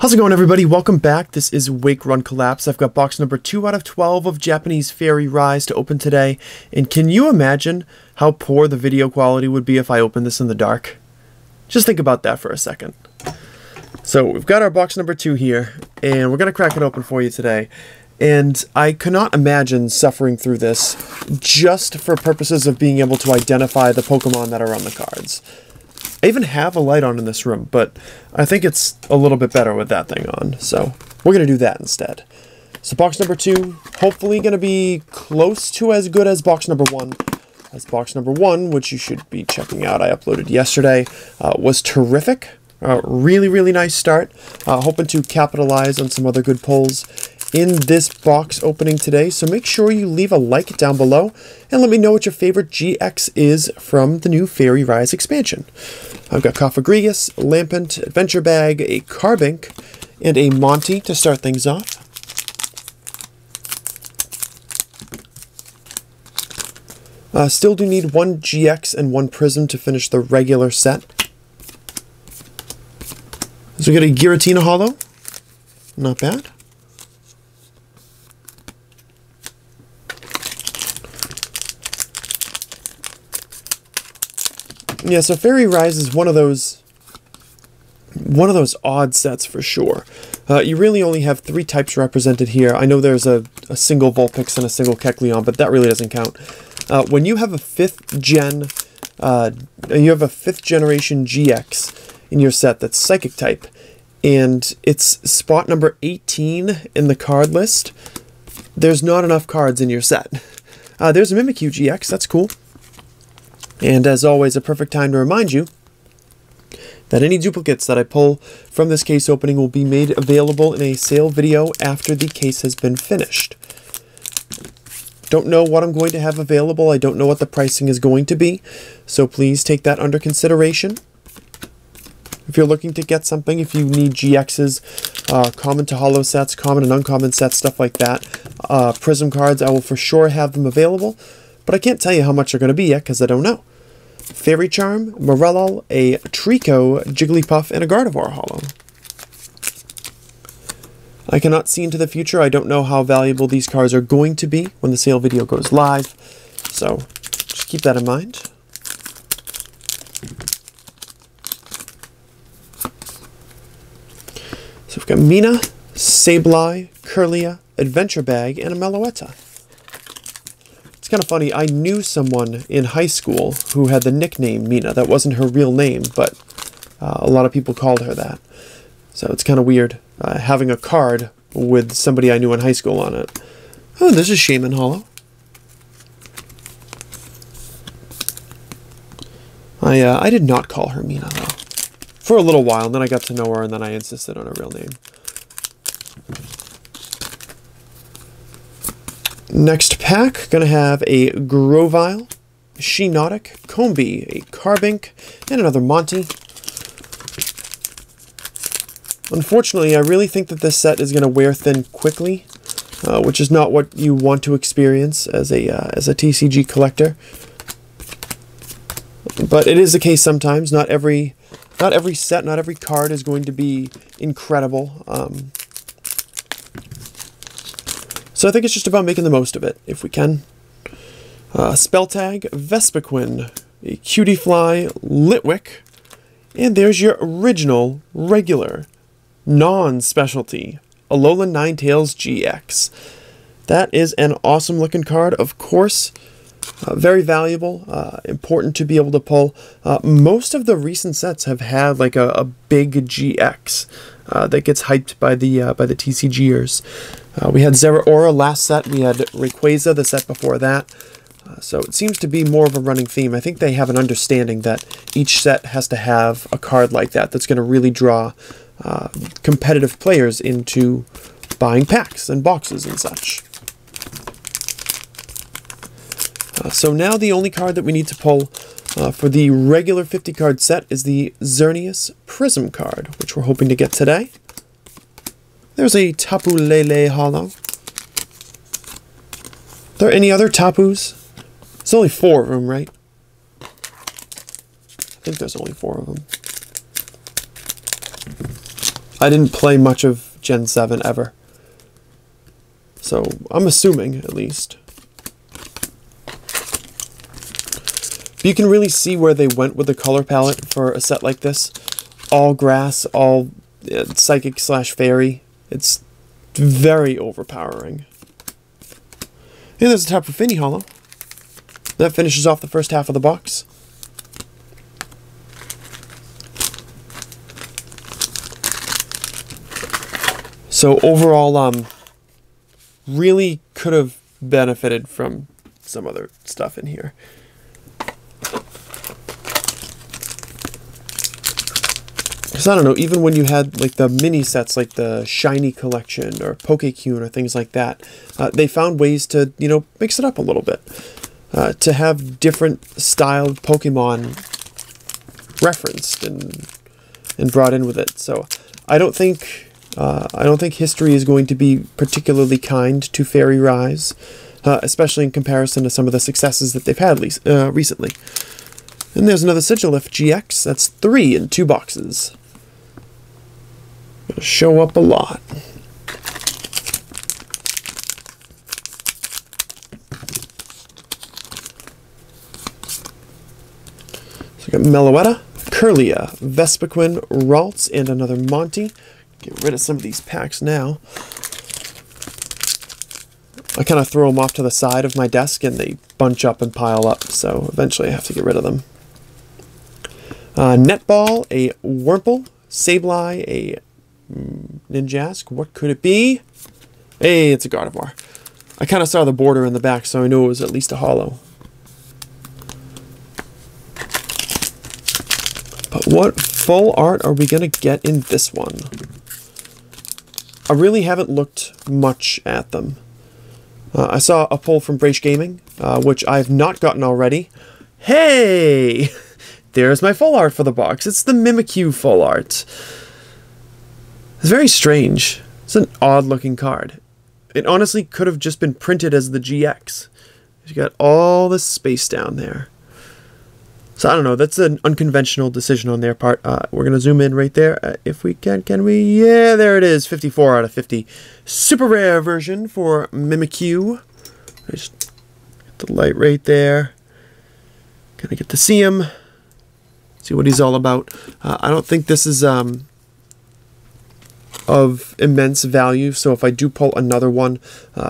How's it going, everybody? Welcome back. This is Wake Run Collapse. I've got box number 2 out of 12 of Japanese Fairy Rise to open today. And can you imagine how poor the video quality would be if I opened this in the dark? Just think about that for a second. So we've got our box number 2 here, and we're going to crack it open for you today. And I cannot imagine suffering through this just for purposes of being able to identify the Pokemon that are on the cards. I even have a light on in this room, but I think it's a little bit better with that thing on, so we're going to do that instead. So box number 2, hopefully going to be close to as good as box number 1. As box number 1, which you should be checking out, I uploaded yesterday, was terrific. Really nice start. Hoping to capitalize on some other good pulls in this box opening today, so make sure you leave a like down below and let me know what your favorite GX is from the new Fairy Rise expansion. I've got Cofagrigus, Lampent, Adventure Bag, a Carbink, and a Monty to start things off. Still do need one GX and one Prism to finish the regular set. So we got a Giratina Holo, not bad. Yeah, so Fairy Rise is one of those odd sets for sure. You really only have 3 types represented here. I know there's a single Vulpix and a single Kecleon, but that really doesn't count. When you have a 5th generation GX in your set that's Psychic type, and it's spot number 18 in the card list, there's not enough cards in your set. There's a Mimikyu GX, that's cool. And as always, a perfect time to remind you that any duplicates that I pull from this case opening will be made available in a sale video after the case has been finished. Don't know what I'm going to have available. I don't know what the pricing is going to be, so please take that under consideration. If you're looking to get something, if you need GXs, common to holo sets, common and uncommon sets, stuff like that, Prism cards, I will for sure have them available. But I can't tell you how much they're going to be yet because I don't know. Fairy Charm, Morello, a Trico, Jigglypuff, and a Gardevoir Holo. I cannot see into the future. I don't know how valuable these cards are going to be when the sale video goes live. So just keep that in mind. So we've got Mina, Sableye, Kirlia, Adventure Bag, and a Meloetta. It's kind of funny, I knew someone in high school who had the nickname Mina. That wasn't her real name, but a lot of people called her that. So it's kind of weird having a card with somebody I knew in high school on it. Oh, this is Shaman Holo. I did not call her Mina, though. For a little while, and then I got to know her, and then I insisted on her real name. Next pack, gonna have a Grovyle, Shiinotic, Combee, a Carbink, and another Monty. Unfortunately, I really think that this set is gonna wear thin quickly, which is not what you want to experience as a TCG collector. But it is the case sometimes. Not every set, not every card is going to be incredible. So I think it's just about making the most of it, if we can. Spelltag, Vespiquen, a Cutiefly, Litwick, and there's your original, regular, non-specialty, Alolan Ninetales GX. That is an awesome looking card, of course. Very valuable, important to be able to pull. Most of the recent sets have had like a big GX that gets hyped by the TCGers. We had Zeraora last set, we had Rayquaza the set before that, so it seems to be more of a running theme. I think they have an understanding that each set has to have a card like that that's going to really draw competitive players into buying packs and boxes and such. So now the only card that we need to pull for the regular 50 card set is the Xerneas Prism card, which we're hoping to get today. There's a Tapu Lele Holo. Are there any other Tapus? There's only 4 of them, right? I think there's only 4 of them. I didn't play much of Gen 7 ever. So I'm assuming, at least. But you can really see where they went with the color palette for a set like this. All grass, all psychic slash fairy. It's very overpowering. And there's a Tapu Fini holo. That finishes off the first half of the box. So overall, really could have benefited from some other stuff in here. Because I don't know, even when you had like the mini sets like the Shiny Collection or Pokécune or things like that, they found ways to, you know, mix it up a little bit. To have different styled Pokemon referenced and brought in with it. So I don't think history is going to be particularly kind to Fairy Rise, especially in comparison to some of the successes that they've had recently. And there's another Sigilyph GX. That's 3 in 2 boxes. Gonna show up a lot. So we got Meloetta, Kirlia, Vespiquen, Ralts, and another Monty. Get rid of some of these packs now. I kind of throw them off to the side of my desk and they bunch up and pile up, so eventually I have to get rid of them. Netball, a Wurmple, Sableye, a Ninjask. What could it be? Hey, it's a Gardevoir. I kind of saw the border in the back, so I knew it was at least a holo. But what full art are we going to get in this one? I really haven't looked much at them. I saw a pull from Braish Gaming, which I've not gotten already. Hey! There's my full art for the box. It's the Mimikyu full art. It's very strange. It's an odd-looking card. It honestly could have just been printed as the GX. You got all this space down there. So I don't know. That's an unconventional decision on their part. We're gonna zoom in right there if we can. Can we? Yeah, there it is. 54 out of 50. Super rare version for Mimikyu. Just get the light right there. Gonna get to see him. See what he's all about. I don't think this is of immense value, so if I do pull another one,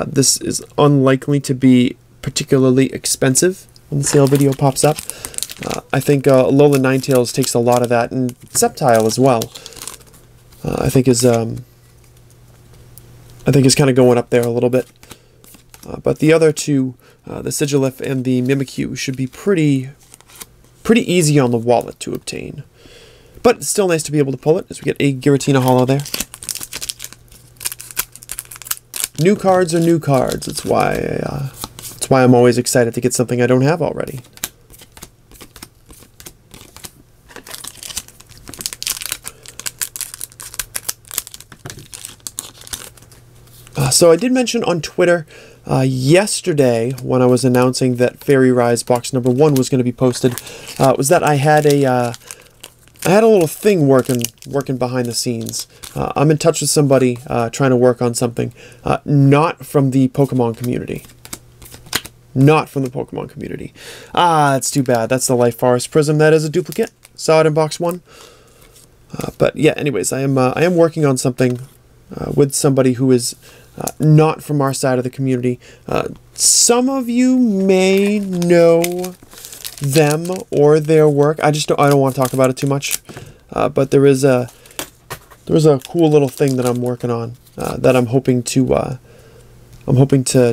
this is unlikely to be particularly expensive when the sale video pops up. I think Alolan Ninetales takes a lot of that, and Sceptile as well. I think is kind of going up there a little bit. But the other two, the Sigilyph and the Mimikyu, should be pretty easy on the wallet to obtain. But it's still nice to be able to pull it, as we get a Giratina holo there. New cards are new cards. That's why I'm always excited to get something I don't have already. So I did mention on Twitter yesterday, when I was announcing that Fairy Rise box number 1 was going to be posted, was that I had a little thing working behind the scenes. I'm in touch with somebody trying to work on something, not from the Pokemon community. Not from the Pokemon community. That's too bad. That's the Life Forest Prism. That is a duplicate. Saw it in box 1. But yeah, anyways, I am working on something with somebody who is not from our side of the community. Some of you may know them or their work. I don't want to talk about it too much. But there is a cool little thing that I'm working on that I'm hoping to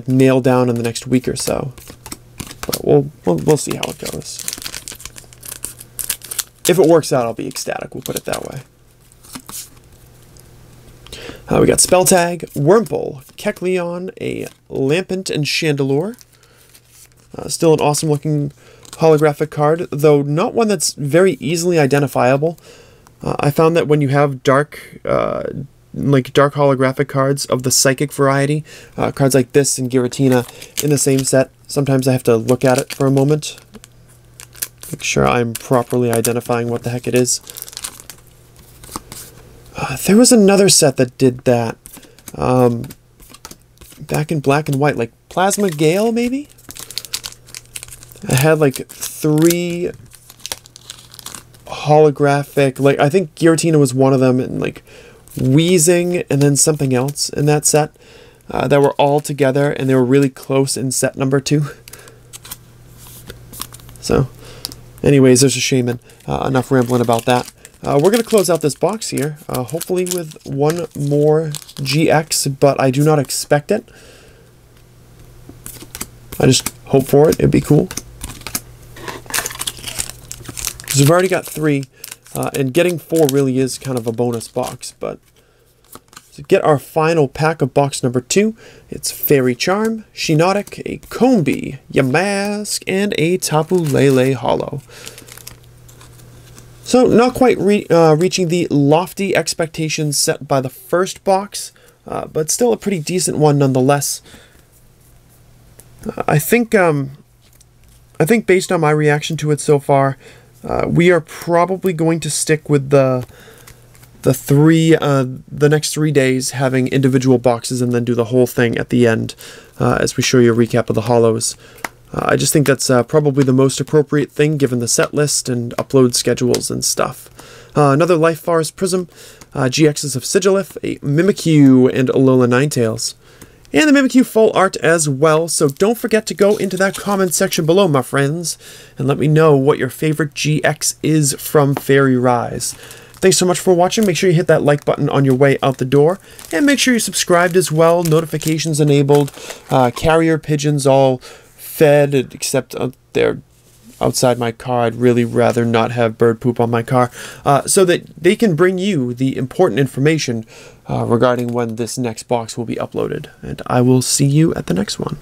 nail down in the next week or so. But we'll see how it goes. If it works out, I'll be ecstatic. We'll put it that way. We got Spelltag, Wurmple, Kecleon, a Lampent, and Chandelure. Still an awesome looking holographic card, though not one that's very easily identifiable. I found that when you have dark holographic cards of the psychic variety, cards like this and Giratina in the same set, sometimes I have to look at it for a moment. Make sure I'm properly identifying what the heck it is. There was another set that did that. Back in black and white, like Plasma Gale, maybe? I had like 3 holographic, like I think Giratina was one of them, and like Wheezing and then something else in that set that were all together, and they were really close in set number 2. So anyways, there's a Shaman. Enough rambling about that. We're going to close out this box here, hopefully with one more GX, but I do not expect it. I just hope for it. It'd be cool. Because we've already got 3, and getting 4 really is kind of a bonus box. But to get our final pack of box number 2, it's Fairy Charm, Shiinotic, a Combee, Yamask, and a Tapu Lele Holo. So not quite reaching the lofty expectations set by the first box, but still a pretty decent one nonetheless. I think based on my reaction to it so far, we are probably going to stick with the next 3 days having individual boxes and then do the whole thing at the end as we show you a recap of the holos. I just think that's probably the most appropriate thing given the set list and upload schedules and stuff. Another Life Forest Prism, GXs of Sigilyph, a Mimikyu, and Alola Ninetales. And the Mimikyu full art as well, so don't forget to go into that comment section below, my friends, and let me know what your favorite GX is from Fairy Rise. Thanks so much for watching. Make sure you hit that like button on your way out the door, and make sure you're subscribed as well, notifications enabled, carrier pigeons all fed, except they're outside my car. I'd really rather not have bird poop on my car, so that they can bring you the important information regarding when this next box will be uploaded. And I will see you at the next one.